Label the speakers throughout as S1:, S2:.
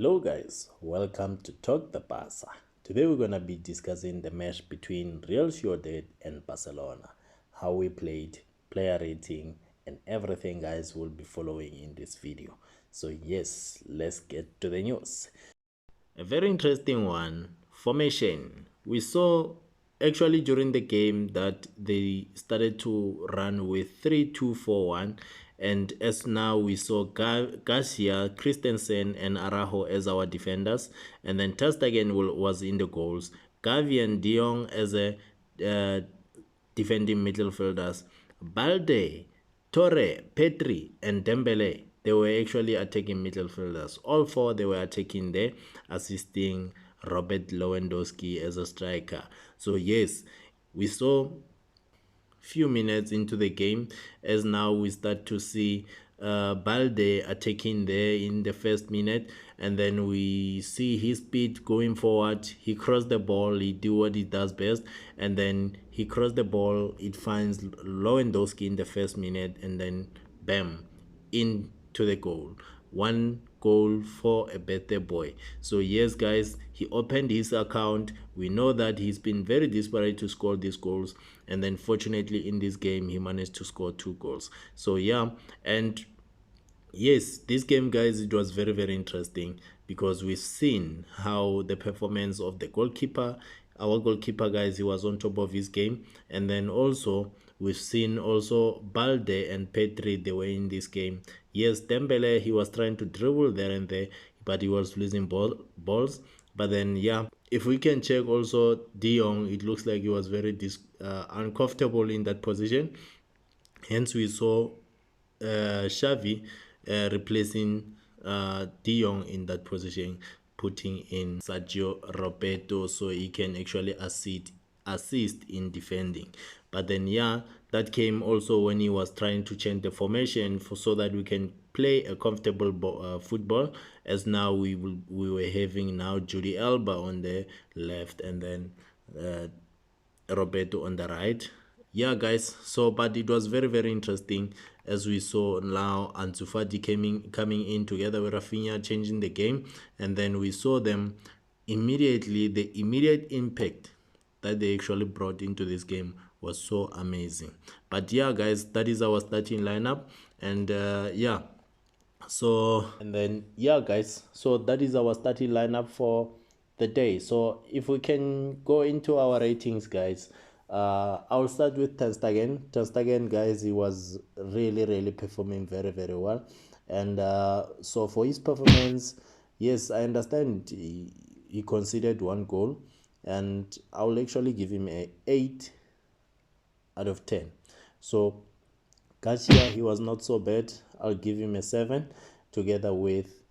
S1: Hello guys, welcome to Talk the Barça. Today we're going to be discussing the match between Real Sociedad and Barcelona, how we played, player rating, and everything guys will be following in this video. So yes, let's get to the news. A very interesting one, formation. We saw actually during the game that they started to run with 3-2-4-1, and as now we saw Garcia, Christensen and Araujo as our defenders, and then Ter Stegen was in the goals, Gavi and De Jong as a defending midfielders, Balde, Torre, Petri and Dembele, they were actually attacking midfielders. All four, they were attacking there, assisting Robert Lewandowski as a striker. So yes, we saw few minutes into the game as now we start to see Balde attacking there in the first minute, and then we see his speed going forward. He crossed the ball, he do what he does best, and then he crossed the ball, it finds Lewandowski in the first minute, and then bam, into the goal. One goal for a birthday boy. So yes guys, he opened his account. We know that he's been very desperate to score these goals, and then fortunately in this game he managed to score 2 goals. So yeah, and yes, this game guys, it was very interesting because we've seen how the performance of the goalkeeper, our goalkeeper guys, he was on top of his game, and then also we've seen also Balde and Petri, they were in this game. Yes, Dembele, he was trying to dribble there and there, but he was losing balls. But then yeah, if we can check also De Jong, it looks like he was very uncomfortable in that position. Hence we saw Xavi replacing De Jong in that position, putting in Sergio Roberto so he can actually assist in defending. But then yeah, that came also when he was trying to change the formation so that we can play a comfortable football, as now we were having now Jordi Alba on the left and then Roberto on the right. Yeah guys, so but it was very interesting as we saw now Ansu Fati coming in together with Rafinha, changing the game, and then we saw them immediately. The immediate impact that they actually brought into this game was so amazing. But yeah guys, that is our starting lineup, and yeah, so and then yeah guys, so that is our starting lineup for the day. So if we can go into our ratings guys, I'll start with Ter Stegen guys, he was really performing very well, and so for his performance, yes, I understand he conceded 1 goal, and I'll actually give him a 8 out of 10. So Garcia, he was not so bad. I'll give him a 7 together with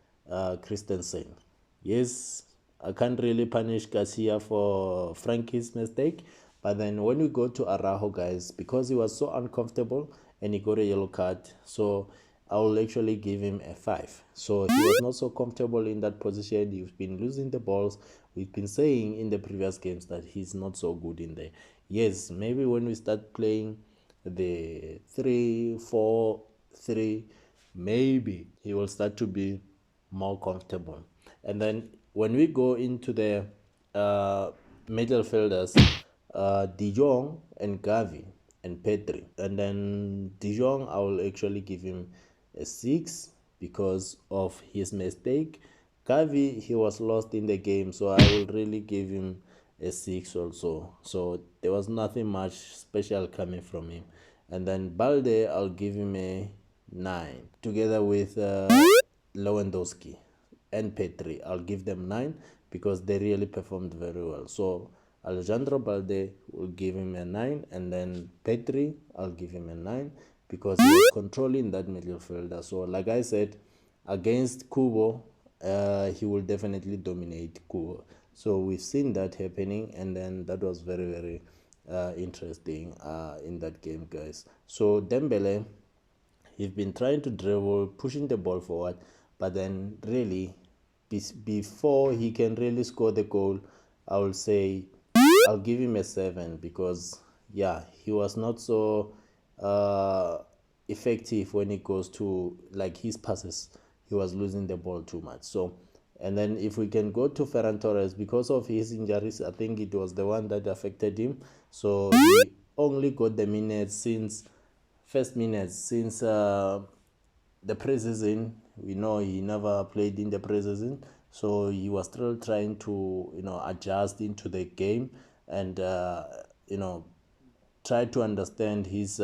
S1: Christensen. Yes, I can't really punish Garcia for Frankie's mistake. But then when we go to Araujo, guys, because he was so uncomfortable and he got a yellow card, so I will actually give him a 5. So he was not so comfortable in that position. He's been losing the balls. We've been saying in the previous games that he's not so good in there. Yes, maybe when we start playing the 3-4-3, maybe he will start to be more comfortable. And then when we go into the midfielders, De Jong and Gavi and Petri, and then De Jong, I will actually give him a 6 because of his mistake. Gavi, he was lost in the game, so I will really give him a 6 also. So there was nothing much special coming from him. And then Balde, I'll give him a 9 together with Lewandowski and Petri. I'll give them 9 because they really performed very well. So Alejandro Balde will give him a 9, and then Petri, I'll give him a 9 because he was controlling that midfielder. So like I said, against Kubo, he will definitely dominate Kubo. So we've seen that happening, and then that was very interesting in that game, guys. So Dembele, he's been trying to dribble, pushing the ball forward, but then really before he can really score the goal, I will say I'll give him a 7 because yeah, he was not so effective when it goes to like his passes. He was losing the ball too much. So And then if we can go to Ferran Torres, because of his injuries, I think it was the one that affected him. So he only got the first minutes since the preseason. We know he never played in the preseason, so he was still trying to adjust into the game and try to understand his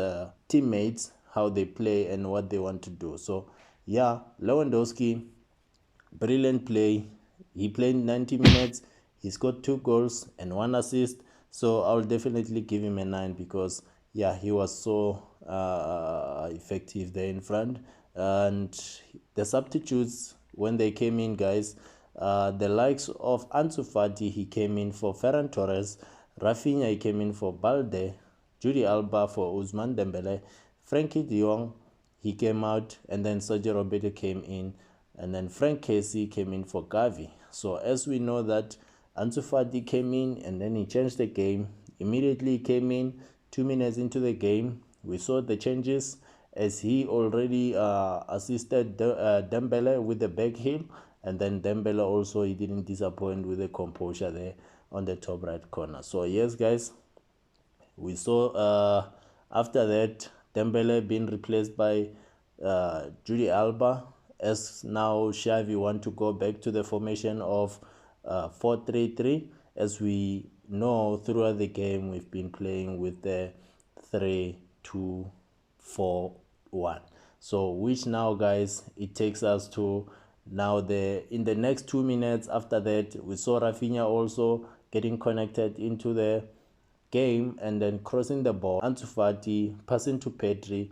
S1: teammates, how they play and what they want to do. So yeah, Lewandowski, brilliant play. He played 90 minutes. He scored 2 goals and 1 assist. So I'll definitely give him a 9 because yeah, he was so effective there in front. And the substitutes when they came in, guys, the likes of Ansu Fati, he came in for Ferran Torres. Rafinha, he came in for Balde. Judy Alba for Ousmane Dembele. Frankie de Jong, he came out, and then Sergio Roberto came in, and then Frank Casey came in for Gavi. So as we know that Ansu Fati came in and then he changed the game. Immediately came in 2 minutes into the game. We saw the changes as he already assisted Dembele with the back heel, and then Dembele also, he didn't disappoint with the composure there on the top right corner. So yes, guys, we saw after that Dembele being replaced by Judy Alba, as now Xavi want to go back to the formation of 4-3-3. As we know, throughout the game we've been playing with the 3-2-4-1. So which now, guys, it takes us to now in the next 2 minutes after that, we saw Rafinha also getting connected into the game and then crossing the ball. Ansu Fati passing to Pedri.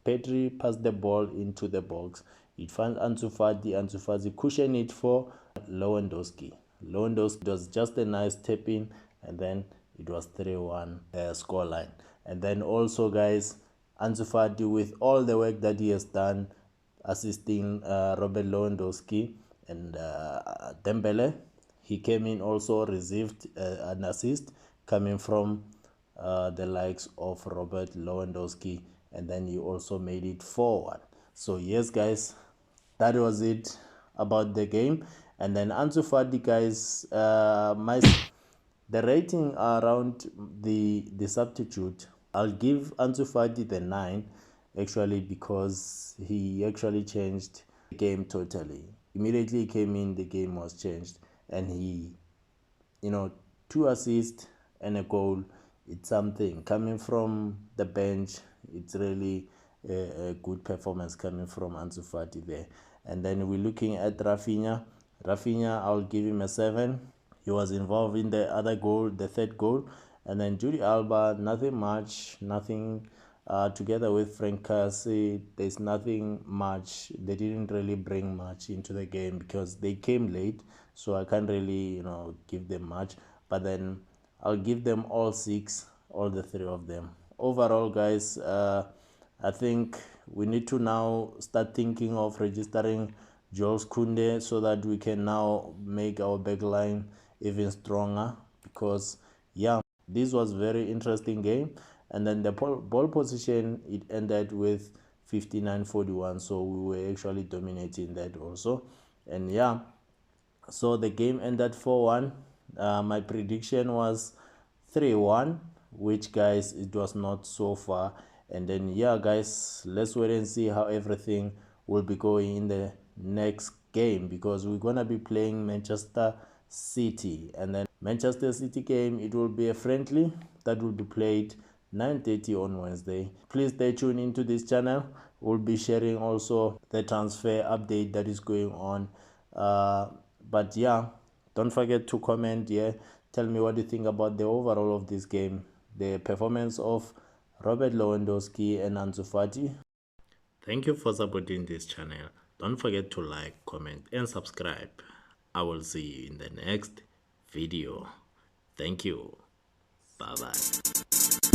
S1: Pedri passed the ball into the box. It found Ansu Fati. Ansu Fati cushioned it for Lewandowski. Lewandowski was just a nice tap in, and then it was 3-1 scoreline. And then also, guys, Ansu Fati, with all the work that he has done assisting Robert Lewandowski and Dembele, he came in also received an assist coming from the likes of Robert Lewandowski, and then he also made it 4-1. So yes, guys, that was it about the game. And then Ansu Fati, guys, the rating around the substitute, I'll give Ansu Fati the 9, actually, because he actually changed the game totally. Immediately he came in, the game was changed, and he 2 assists and a goal. It's something coming from the bench. It's really a good performance coming from Ansu Fati there. And then we're looking at Rafinha. I'll give him a 7. He was involved in the other goal, the third goal. And then Judy Alba, nothing much, nothing. Together with Frank Casey, there's nothing much. They didn't really bring much into the game because they came late, so I can't really give them much. But then I'll give them all 6, all the 3 of them. Overall, guys, I think we need to now start thinking of registering Jules Koundé so that we can now make our backline even stronger, because yeah, this was very interesting game. And then the ball position, it ended with 59-41, so we were actually dominating that also. And yeah, so the game ended 4-1. My prediction was 3-1, which, guys, it was not so far. And then yeah, guys, let's wait and see how everything will be going in the next game, because we're gonna be playing Manchester City. And then Manchester City game, it will be a friendly that will be played 9:30 on Wednesday. Please stay tuned into this channel. We'll be sharing also the transfer update that is going on. But yeah, don't forget to comment here. Tell me what you think about the overall of this game, the performance of Robert Lewandowski and Ansu Fati. Thank you for supporting this channel. Don't forget to like, comment and subscribe. I will see you in the next video. Thank you. Bye bye.